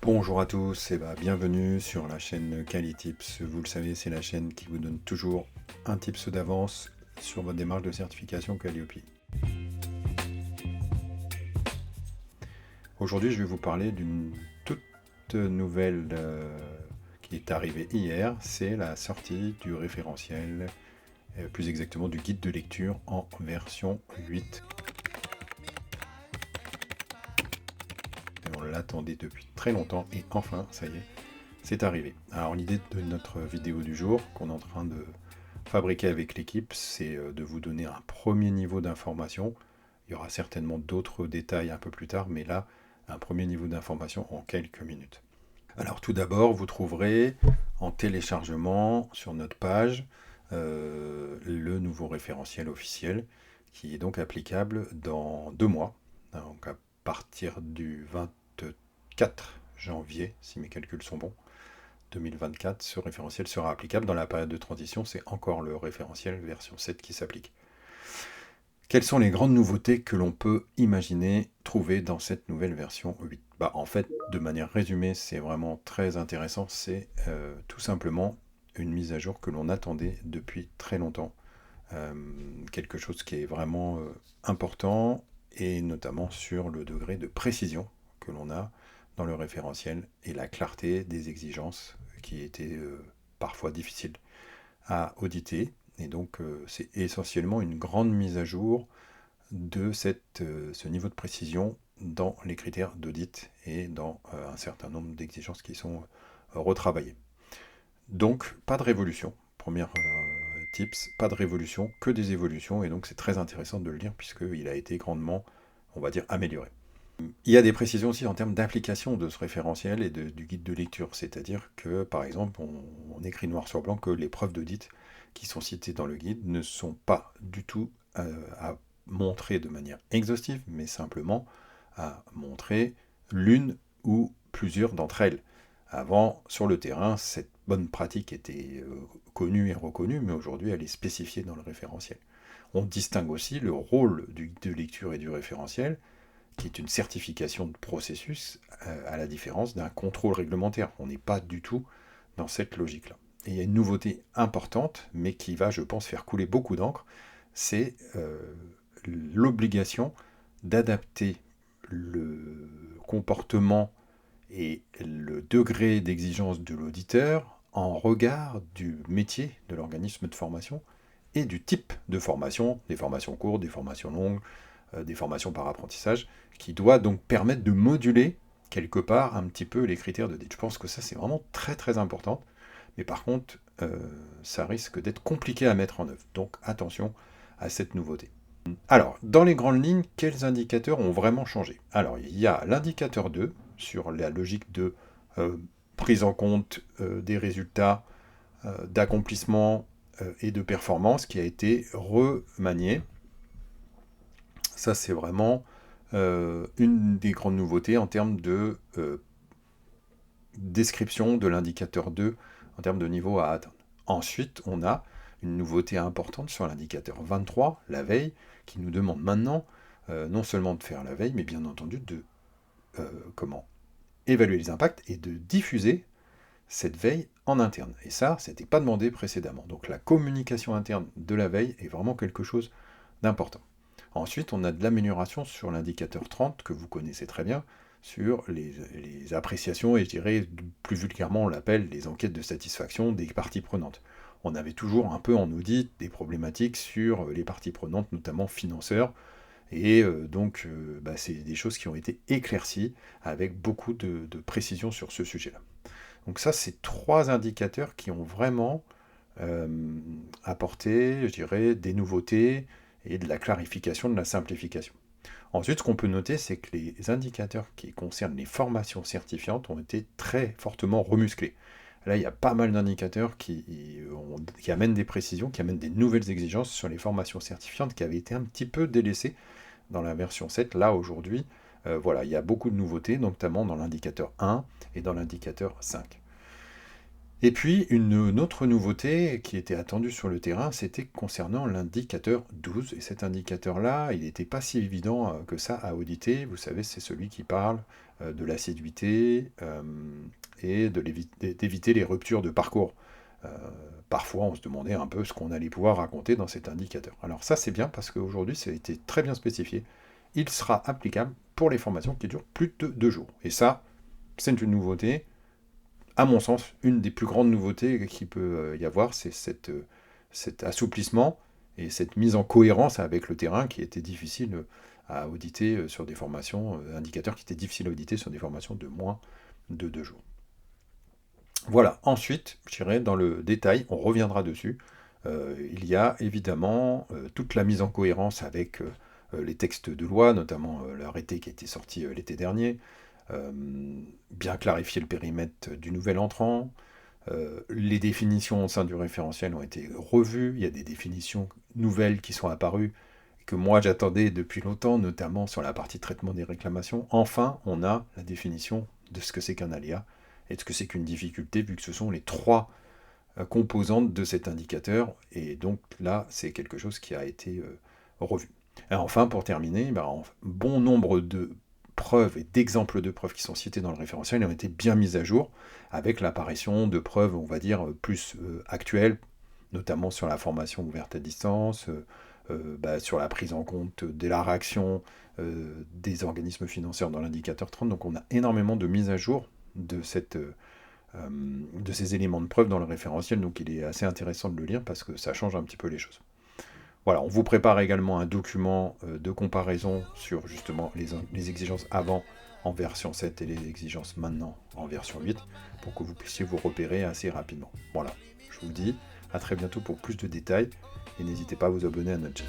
Bonjour à tous et bienvenue sur la chaîne Qualitips. Vous le savez, c'est la chaîne qui vous donne toujours un tips d'avance sur votre démarche de certification Calliope. Aujourd'hui, je vais vous parler d'une toute nouvelle qui est arrivée hier. C'est la sortie du référentiel, plus exactement du guide de lecture en version 8. Et on l'attendait depuis très longtemps et enfin, ça y est, c'est arrivé. Alors l'idée de notre vidéo du jour qu'on est en train de fabriquer avec l'équipe, c'est de vous donner un premier niveau d'information. Il y aura certainement d'autres détails un peu plus tard, mais là, un premier niveau d'information en quelques minutes. Alors tout d'abord, vous trouverez en téléchargement sur notre page le nouveau référentiel officiel qui est donc applicable dans 2 mois, donc à partir du 24 janvier, si mes calculs sont bons, 2024, ce référentiel sera applicable. Dans la période de transition, c'est encore le référentiel version 7 qui s'applique. Quelles sont les grandes nouveautés que l'on peut imaginer trouver dans cette nouvelle version 8 ? En fait, de manière résumée, c'est vraiment très intéressant. C'est tout simplement une mise à jour que l'on attendait depuis très longtemps. Quelque chose qui est vraiment important, et notamment sur le degré de précision que l'on a dans le référentiel et la clarté des exigences qui étaient parfois difficiles à auditer. Et donc c'est essentiellement une grande mise à jour de ce niveau de précision dans les critères d'audit et dans un certain nombre d'exigences qui sont retravaillées. Donc pas de révolution, première tips, pas de révolution, que des évolutions, et donc c'est très intéressant de le lire puisqu'il a été grandement, on va dire, amélioré. Il y a des précisions aussi en termes d'application de ce référentiel et du guide de lecture, c'est-à-dire que, par exemple, on écrit noir sur blanc que les preuves d'audit qui sont citées dans le guide ne sont pas du tout à montrer de manière exhaustive, mais simplement à montrer l'une ou plusieurs d'entre elles. Avant, sur le terrain, cette bonne pratique était connue et reconnue, mais aujourd'hui, elle est spécifiée dans le référentiel. On distingue aussi le rôle du guide de lecture et du référentiel, qui est une certification de processus, à la différence d'un contrôle réglementaire. On n'est pas du tout dans cette logique-là. Et il y a une nouveauté importante, mais qui va, je pense, faire couler beaucoup d'encre, c'est l'obligation d'adapter le comportement et le degré d'exigence de l'auditeur en regard du métier de l'organisme de formation et du type de formation, des formations courtes, des formations longues, des formations par apprentissage, qui doit donc permettre de moduler quelque part un petit peu les critères d'audit. Je pense que ça c'est vraiment très très important, mais par contre ça risque d'être compliqué à mettre en œuvre, donc attention à cette nouveauté. Alors, dans les grandes lignes, quels indicateurs ont vraiment changé? Alors, il y a l'indicateur 2, sur la logique de prise en compte des résultats d'accomplissement et de performance, qui a été remanié. Ça, c'est vraiment une des grandes nouveautés en termes de description de l'indicateur 2, en termes de niveau à atteindre. Ensuite, on a une nouveauté importante sur l'indicateur 23, la veille, qui nous demande maintenant non seulement de faire la veille, mais bien entendu de évaluer les impacts et de diffuser cette veille en interne. Et ça, n'était pas demandé précédemment. Donc la communication interne de la veille est vraiment quelque chose d'important. Ensuite, on a de l'amélioration sur l'indicateur 30, que vous connaissez très bien, sur les appréciations, et je dirais plus vulgairement, on l'appelle les enquêtes de satisfaction des parties prenantes. On avait toujours un peu en audit des problématiques sur les parties prenantes, notamment financeurs, et donc c'est des choses qui ont été éclaircies avec beaucoup de précision sur ce sujet-là. Donc ça, c'est 3 indicateurs qui ont vraiment apporté, je dirais, des nouveautés et de la clarification, de la simplification. Ensuite, ce qu'on peut noter, c'est que les indicateurs qui concernent les formations certifiantes ont été très fortement remusclés. Là, il y a pas mal d'indicateurs qui amènent des précisions, qui amènent des nouvelles exigences sur les formations certifiantes qui avaient été un petit peu délaissées dans la version 7. Là, aujourd'hui, voilà, il y a beaucoup de nouveautés, notamment dans l'indicateur 1 et dans l'indicateur 5. Et puis, une autre nouveauté qui était attendue sur le terrain, c'était concernant l'indicateur 12. Et cet indicateur-là, il n'était pas si évident que ça à auditer. Vous savez, c'est celui qui parle de l'assiduité et d'éviter les ruptures de parcours. Parfois, on se demandait un peu ce qu'on allait pouvoir raconter dans cet indicateur. Alors ça, c'est bien parce qu'aujourd'hui, ça a été très bien spécifié. Il sera applicable pour les formations qui durent plus de 2 jours. Et ça, c'est une nouveauté. À mon sens, une des plus grandes nouveautés qu'il peut y avoir, c'est cet assouplissement et cette mise en cohérence avec le terrain qui était difficile à auditer sur des formations, indicateurs qui étaient difficiles à auditer sur des formations de moins de 2 jours. Voilà, ensuite, je dirais dans le détail, on reviendra dessus. Il y a évidemment toute la mise en cohérence avec les textes de loi, notamment l'arrêté qui a été sorti l'été dernier, bien clarifier le périmètre du nouvel entrant. Les définitions au sein du référentiel ont été revues. Il y a des définitions nouvelles qui sont apparues que moi j'attendais depuis longtemps, notamment sur la partie traitement des réclamations. Enfin, on a la définition de ce que c'est qu'un aléa et de ce que c'est qu'une difficulté, vu que ce sont les 3 composantes de cet indicateur. Et donc là, c'est quelque chose qui a été revu. Et enfin, pour terminer, bon nombre de preuves et d'exemples de preuves qui sont cités dans le référentiel ont été bien mises à jour, avec l'apparition de preuves, on va dire, plus actuelles, notamment sur la formation ouverte à distance, sur la prise en compte de la réaction des organismes financeurs dans l'indicateur 30. Donc on a énormément de mises à jour de ces éléments de preuve dans le référentiel, donc il est assez intéressant de le lire parce que ça change un petit peu les choses. Voilà, on vous prépare également un document de comparaison sur justement les exigences avant en version 7 et les exigences maintenant en version 8 pour que vous puissiez vous repérer assez rapidement. Voilà, je vous dis à très bientôt pour plus de détails et n'hésitez pas à vous abonner à notre chaîne.